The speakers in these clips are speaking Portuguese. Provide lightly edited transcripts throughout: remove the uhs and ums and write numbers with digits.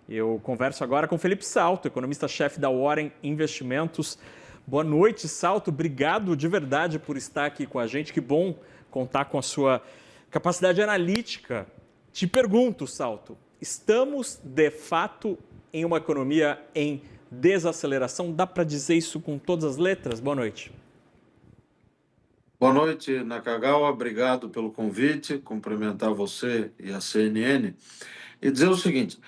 Eu converso agora com Felipe Salto, economista-chefe da Warren Investimentos. Boa noite, Salto. Obrigado de verdade por estar aqui com a gente. Que bom contar com a sua capacidade analítica. Te pergunto, Salto, estamos de fato em uma economia em desaceleração? Dá para dizer isso com todas as letras? Boa noite. Boa noite, Nakagawa. Obrigado pelo convite. Cumprimentar você e a CNN e dizer o seguinte: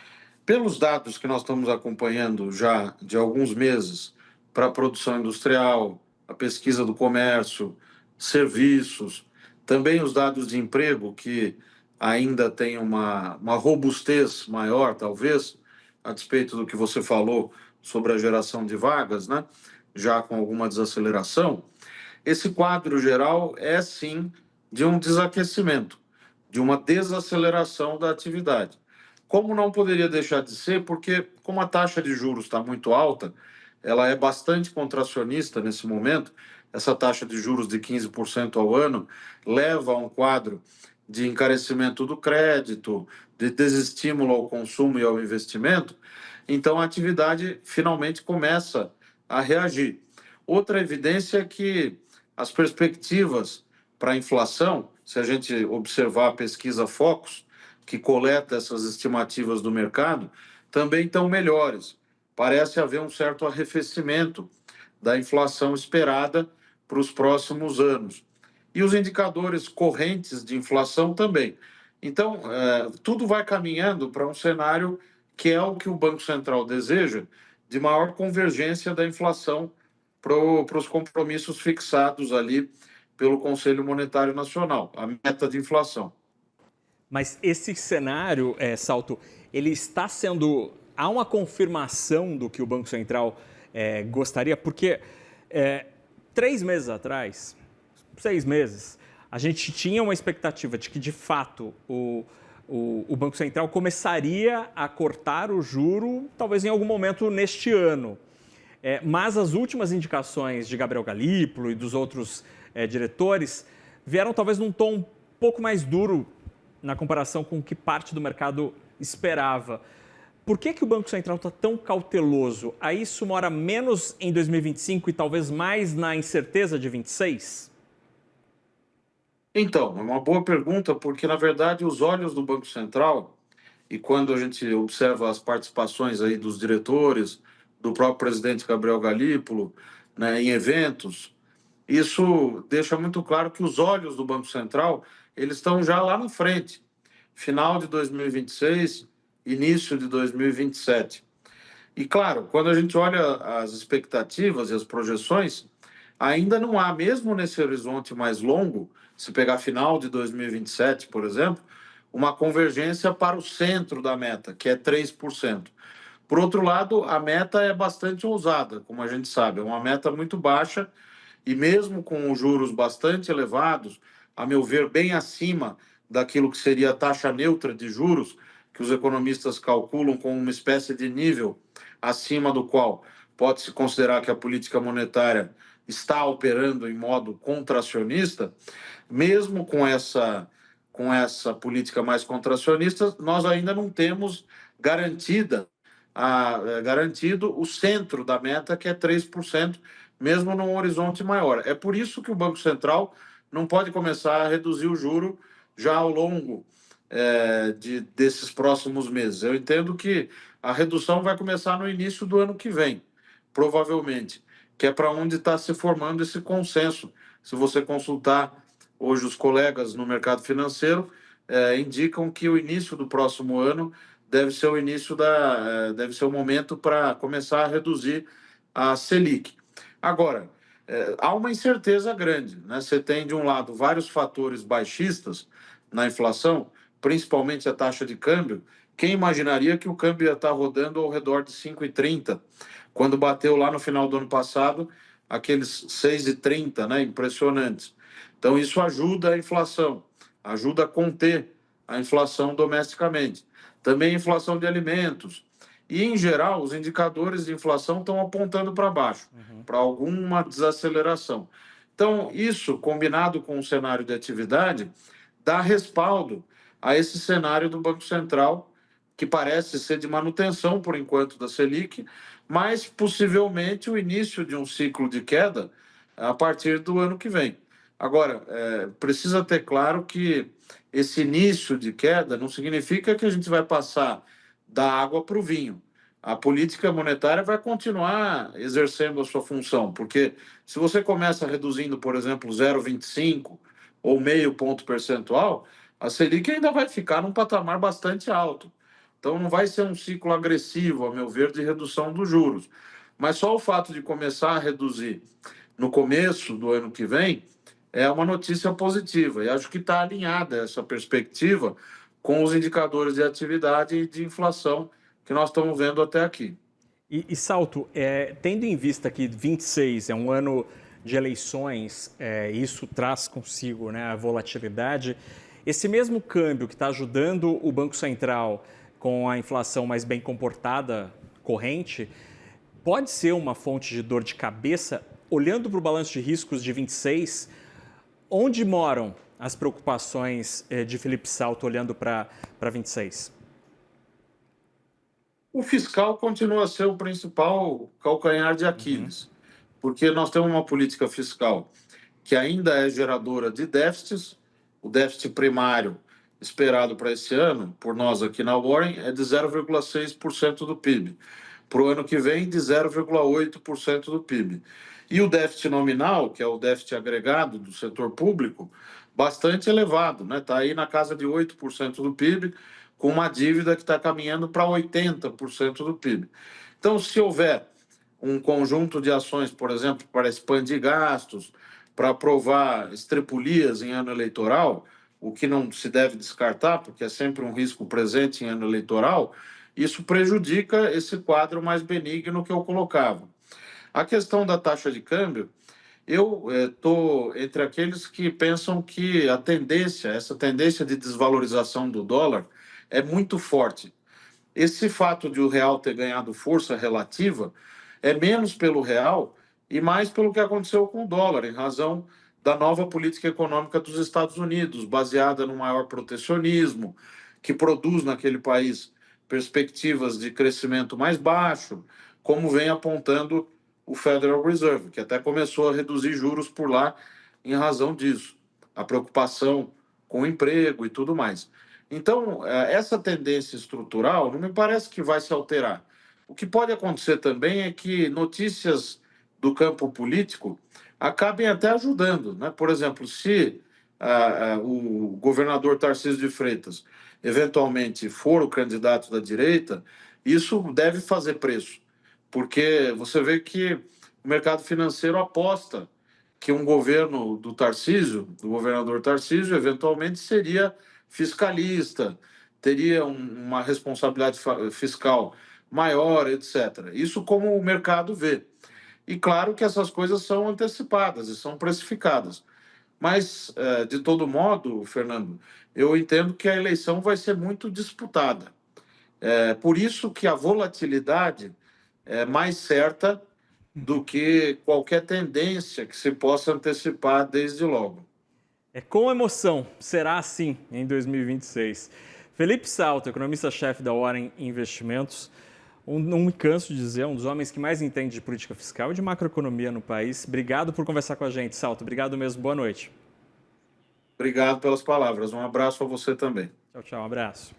pelos dados que nós estamos acompanhando já de alguns meses para a produção industrial, a pesquisa do comércio, serviços, também os dados de emprego, que ainda tem uma robustez maior, talvez, a despeito do que você falou sobre a geração de vagas, né? Já com alguma desaceleração. Esse quadro geral é, sim, de um desaquecimento, de uma desaceleração da atividade. Como não poderia deixar de ser, porque como a taxa de juros está muito alta, ela é bastante contracionista nesse momento, essa taxa de juros de 15% ao ano leva a um quadro de encarecimento do crédito, de desestímulo ao consumo e ao investimento, então a atividade finalmente começa a reagir. Outra evidência é que as perspectivas para a inflação, se a gente observar a pesquisa Focus, que coleta essas estimativas do mercado, também estão melhores. Parece haver um certo arrefecimento da inflação esperada para os próximos anos. E os indicadores correntes de inflação também. Então, tudo vai caminhando para um cenário que é o que o Banco Central deseja, de maior convergência da inflação para os compromissos fixados ali pelo Conselho Monetário Nacional, a meta de inflação. Mas esse cenário, Salto, ele está sendo... Há uma confirmação do que o Banco Central gostaria? Porque 3 meses atrás, 6 meses, a gente tinha uma expectativa de que, de fato, o Banco Central começaria a cortar o juro, talvez em algum momento neste ano. Mas as últimas indicações de Gabriel Galípolo e dos outros diretores vieram talvez num tom um pouco mais duro na comparação com o que parte do mercado esperava. Por que o Banco Central está tão cauteloso? A isso mora menos em 2025 e talvez mais na incerteza de 26? Então, é uma boa pergunta, porque, na verdade, os olhos do Banco Central, e quando a gente observa as participações aí dos diretores, do próprio presidente Gabriel Galípolo, né, em eventos, isso deixa muito claro que os olhos do Banco Central eles estão já lá na frente, final de 2026, início de 2027. E, claro, quando a gente olha as expectativas e as projeções, ainda não há, mesmo nesse horizonte mais longo, se pegar final de 2027, por exemplo, uma convergência para o centro da meta, que é 3%. Por outro lado, a meta é bastante ousada, como a gente sabe, é uma meta muito baixa e mesmo com os juros bastante elevados, a meu ver, bem acima daquilo que seria a taxa neutra de juros, que os economistas calculam como uma espécie de nível acima do qual pode-se considerar que a política monetária está operando em modo contracionista, mesmo com essa política mais contracionista, nós ainda não temos garantido o centro da meta, que é 3%, mesmo num horizonte maior. É por isso que o Banco Central não pode começar a reduzir o juro já ao longo desses próximos meses. Eu entendo que a redução vai começar no início do ano que vem, provavelmente, que é para onde está se formando esse consenso. Se você consultar hoje os colegas no mercado financeiro, indicam que o início do próximo ano deve ser deve ser o momento para começar a reduzir a Selic. Agora, há uma incerteza grande, né? Você tem, de um lado, vários fatores baixistas na inflação, principalmente a taxa de câmbio. Quem imaginaria que o câmbio ia estar rodando ao redor de 5,30, quando bateu lá no final do ano passado aqueles 6,30, né? Impressionantes. Então, isso ajuda a inflação, ajuda a conter a inflação domesticamente. Também a inflação de alimentos. E, em geral, os indicadores de inflação estão apontando para baixo, para alguma desaceleração. Então, isso, combinado com o cenário de atividade, dá respaldo a esse cenário do Banco Central, que parece ser de manutenção, por enquanto, da Selic, mas possivelmente o início de um ciclo de queda a partir do ano que vem. Agora, precisa ter claro que esse início de queda não significa que a gente vai passar da água para o vinho. A política monetária vai continuar exercendo a sua função, porque se você começa reduzindo, por exemplo, 0,25 ou meio ponto percentual, a Selic ainda vai ficar num patamar bastante alto. Então, não vai ser um ciclo agressivo, a meu ver, de redução dos juros. Mas só o fato de começar a reduzir no começo do ano que vem é uma notícia positiva. E acho que está alinhada essa perspectiva com os indicadores de atividade e de inflação que nós estamos vendo até aqui. Salto, tendo em vista que 26 é um ano de eleições, isso traz consigo, né, a volatilidade, esse mesmo câmbio que está ajudando o Banco Central com a inflação mais bem comportada, corrente, pode ser uma fonte de dor de cabeça, olhando para o balanço de riscos de 26, onde moram as preocupações de Felipe Salto olhando para 26? O fiscal continua a ser o principal calcanhar de Aquiles, porque nós temos uma política fiscal que ainda é geradora de déficits. O déficit primário esperado para esse ano, por nós aqui na Warren, é de 0,6% do PIB. Para o ano que vem, de 0,8% do PIB. E o déficit nominal, que é o déficit agregado do setor público, bastante elevado, né? Está aí na casa de 8% do PIB, com uma dívida que está caminhando para 80% do PIB. Então, se houver um conjunto de ações, por exemplo, para expandir gastos, para aprovar estrepulias em ano eleitoral, o que não se deve descartar, porque é sempre um risco presente em ano eleitoral, isso prejudica esse quadro mais benigno que eu colocava. A questão da taxa de câmbio, eu estou entre aqueles que pensam que essa tendência de desvalorização do dólar é muito forte. Esse fato de o real ter ganhado força relativa é menos pelo real e mais pelo que aconteceu com o dólar, em razão da nova política econômica dos Estados Unidos, baseada no maior protecionismo, que produz naquele país perspectivas de crescimento mais baixo, como vem apontando o Federal Reserve, que até começou a reduzir juros por lá em razão disso, a preocupação com o emprego e tudo mais. Então, essa tendência estrutural não me parece que vai se alterar. O que pode acontecer também é que notícias do campo político acabem até ajudando, né? Por exemplo, se o governador Tarcísio de Freitas eventualmente for o candidato da direita, isso deve fazer preço, porque você vê que o mercado financeiro aposta que um governo do Tarcísio, do governador Tarcísio, eventualmente seria fiscalista, teria uma responsabilidade fiscal maior, etc. Isso como o mercado vê. E claro que essas coisas são antecipadas e são precificadas. Mas, de todo modo, Fernando, eu entendo que a eleição vai ser muito disputada. Por isso que a volatilidade é mais certa do que qualquer tendência que se possa antecipar desde logo. Com emoção, será assim em 2026. Felipe Salto, economista-chefe da Warren Investimentos, não me canso de dizer, um dos homens que mais entende de política fiscal e de macroeconomia no país. Obrigado por conversar com a gente, Salto. Obrigado mesmo, boa noite. Obrigado pelas palavras. Um abraço a você também. Tchau, tchau, um abraço.